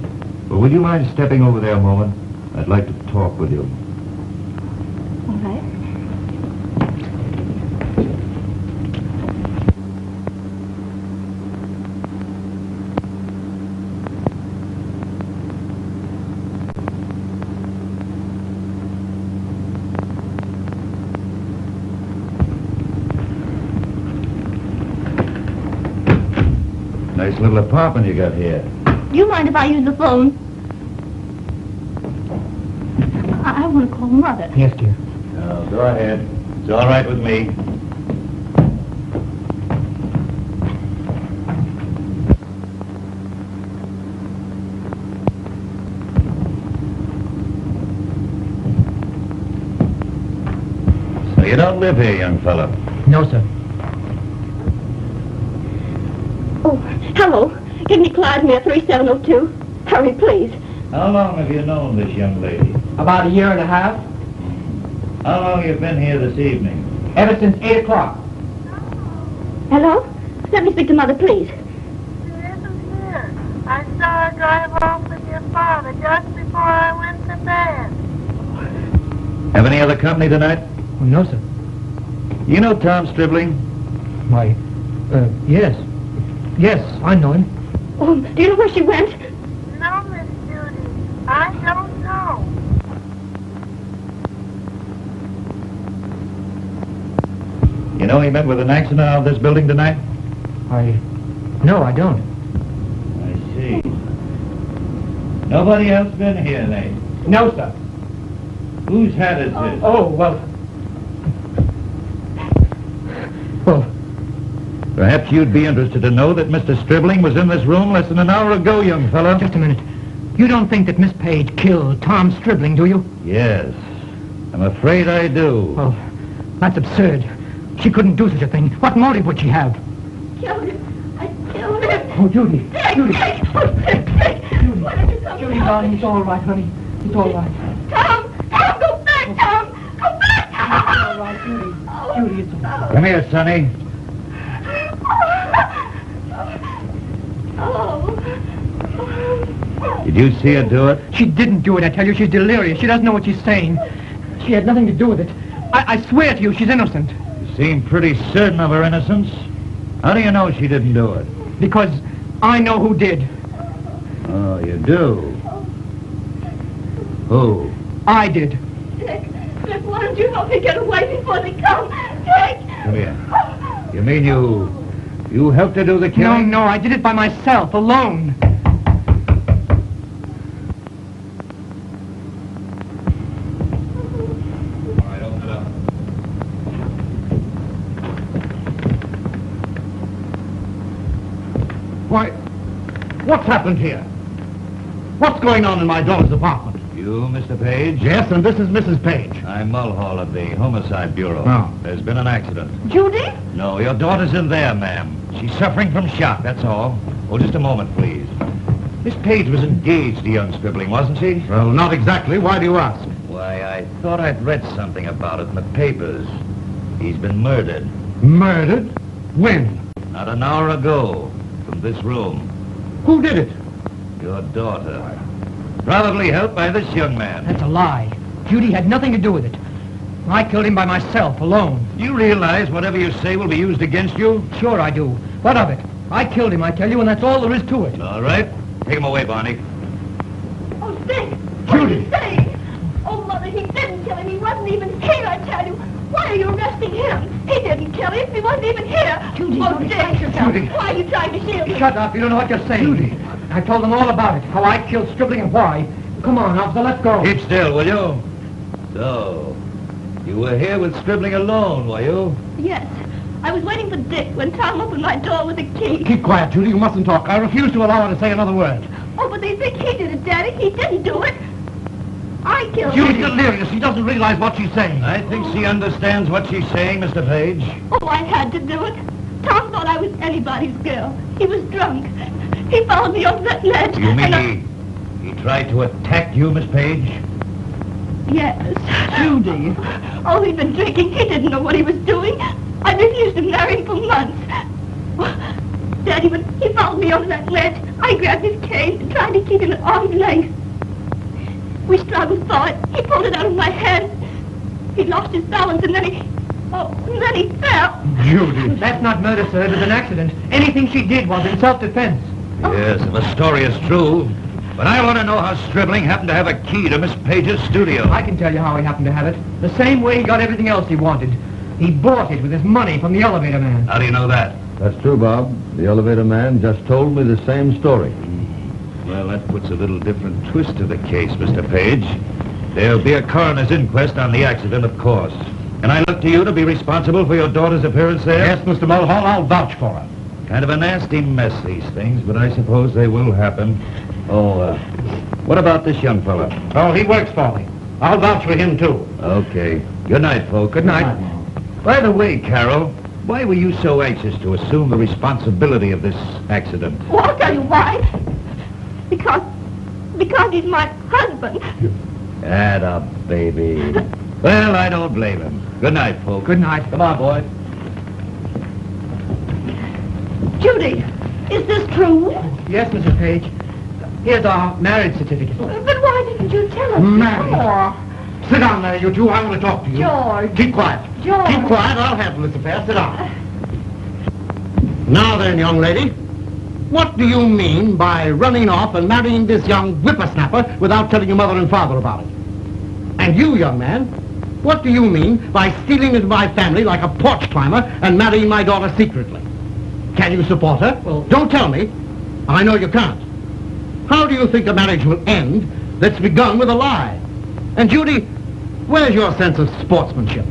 Well, would you mind stepping over there a moment? I'd like to talk with you. All right. Nice little apartment you got here. Do you mind if I use the phone? I want to call Mother. Yes, dear. No, go ahead. It's all right with me. So you don't live here, young fella? No, sir. Oh, hello. Give me Clydesmere 3702. Hurry, please. How long have you known this young lady? About a year and a half. How long have you been here this evening? Ever since 8 o'clock. Hello? Let me speak to Mother, please. She isn't here. I saw her drive off with your father just before I went to bed. Have any other company tonight? Oh, no, sir. You know Tom Stribling? Why, yes. Yes, I know him. Oh, do you know where she went? No, Miss Judy. I don't know. You know he met with an accident out of this building tonight? No, I don't. I see. Nobody else been here, Nate? No, sir. Whose hat is this? Oh, well... Well, Perhaps you'd be interested to know that Mr. Stribling was in this room less than an hour ago, young fellow. just a minute. You don't think that Miss Page killed Tom Stribling, do you? Yes. I'm afraid I do. Oh, that's absurd. She couldn't do such a thing. What motive would she have? Killed him. I killed him. Oh, Judy. Dick, Judy. Dick. Oh, Dick, Dick. Why don't you come Judy, back? darling, it's all right, honey. It's all right. Tom, Tom, go back, Tom. Go back, Tom. It's all right, Judy. Judy, it's all right. Come here, Sonny. Oh. Did you see her do it? She didn't do it, I tell you. She's delirious. She doesn't know what she's saying. She had nothing to do with it. I swear to you, she's innocent. You seem pretty certain of her innocence. How do you know she didn't do it? Because I know who did. Oh, you do? Who? I did. Dick, Dick, why don't you help me get away before they come? Dick! Come here. You mean you helped her do the No, killing? no, I did it by myself, alone. All right, open it up. Why, what's happened here? What's going on in my daughter's apartment? You, Mr. Page? Yes, and this is Mrs. Page. I'm Mulhall of the Homicide Bureau. Oh. There's been an accident. Judy? No, your daughter's in there, ma'am. She's suffering from shock, that's all. Oh, just a moment, please. Miss Page was engaged to young Stribling, wasn't she? Well, not exactly. Why do you ask? Why, I thought I'd read something about it in the papers. He's been murdered. Murdered? When? Not an hour ago, from this room. Who did it? Your daughter. Probably helped by this young man. That's a lie. Judy had nothing to do with it. I killed him by myself, alone. You realize whatever you say will be used against you? Sure I do. What of it? I killed him, I tell you, and that's all there is to it. All right. Take him away, Barney. Oh, Dick! What are you saying? Oh, Mother, he didn't kill him. He wasn't even here, I tell you. Why are you arresting him? He didn't kill him. He wasn't even here. Judy, oh, don't Dick! fight yourself. Judy. Why are you trying to shield him? Shut up. You don't know what you're saying. Judy. I told them all about it. How I killed Stribling and why. Come on, officer, let's go. Keep still, will you? So, you were here with Stribling alone, were you? Yes. I was waiting for Dick when Tom opened my door with a key. Keep quiet, Judy. You mustn't talk. I refuse to allow her to say another word. Oh, but they think he did it, Daddy. He didn't do it. I killed Judy's him. delirious. She doesn't realize what she's saying. I think she understands what she's saying, Mr. Page. Oh, I had to do it. Tom thought I was anybody's girl. He was drunk. He followed me over that ledge. You mean and he tried to attack you, Miss Page? Yes. Judy. Oh, he'd been drinking. He didn't know what he was doing. I refused to marry him for months. Daddy, when he followed me over that ledge, I grabbed his cane and tried to keep him at arm's length. We struggled for it. He pulled it out of my hand. He lost his balance and then he fell. Judy. That's not murder, sir. It was an accident. Anything she did was in self-defense. Yes, if the story is true. But I want to know how Stribling happened to have a key to Miss Page's studio. I can tell you how he happened to have it. The same way he got everything else he wanted. He bought it with his money from the elevator man. How do you know that? That's true, Bob. The elevator man just told me the same story. Well, that puts a little different twist to the case, Mr. Page. There'll be a coroner's inquest on the accident, of course. Can I look to you to be responsible for your daughter's appearance there? Yes, Mr. Mulhall, I'll vouch for her. Kind of a nasty mess, these things, but I suppose they will happen. Oh, what about this young fella? Oh, he works for me. I'll vouch for him, too. Okay. Good night, folks. Good night. By the way, Carol, why were you so anxious to assume the responsibility of this accident? Well, I'll tell you why. Because he's my husband. Atta baby. Well, I don't blame him. Good night, folks. Good night. Come on, boy. Judy, is this true? Yes, Mr. Page. Here's our marriage certificate. But why didn't you tell us Married? before? Sit down there, you two. I want to talk to you. George. Keep quiet. George. Keep quiet. I'll handle this affair. Sit down. Now then, young lady, what do you mean by running off and marrying this young whippersnapper without telling your mother and father about it? And you, young man, what do you mean by stealing into my family like a porch climber and marrying my daughter secretly? Can you support her? Well, don't tell me. I know you can't. How do you think a marriage will end that's begun with a lie? And Judy, where's your sense of sportsmanship?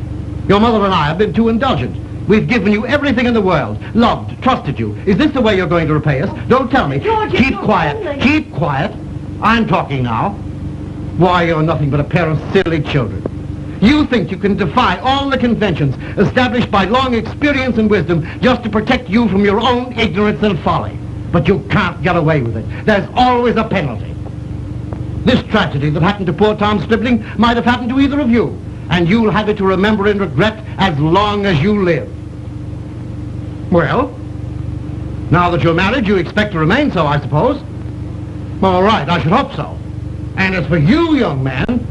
Your mother and I have been too indulgent. We've given you everything in the world, loved, trusted you. Is this the way you're going to repay us? Don't tell me. George, keep you're quiet. only- Keep quiet. I'm talking now. Why, you're nothing but a pair of silly children. You think you can defy all the conventions established by long experience and wisdom just to protect you from your own ignorance and folly. But you can't get away with it. There's always a penalty. This tragedy that happened to poor Tom Stribling might have happened to either of you, and you'll have it to remember and regret as long as you live. Well, now that you're married, you expect to remain so, I suppose. All right, I should hope so. And as for you, young man,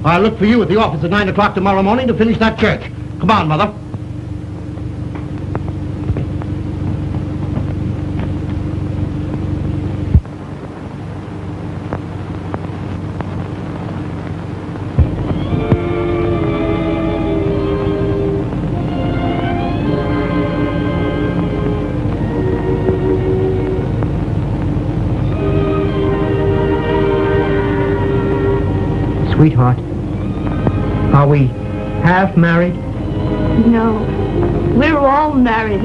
I'll look for you at the office at 9 o'clock tomorrow morning to finish that church. Come on, Mother. Sweetheart, are we half married? No, we're all married.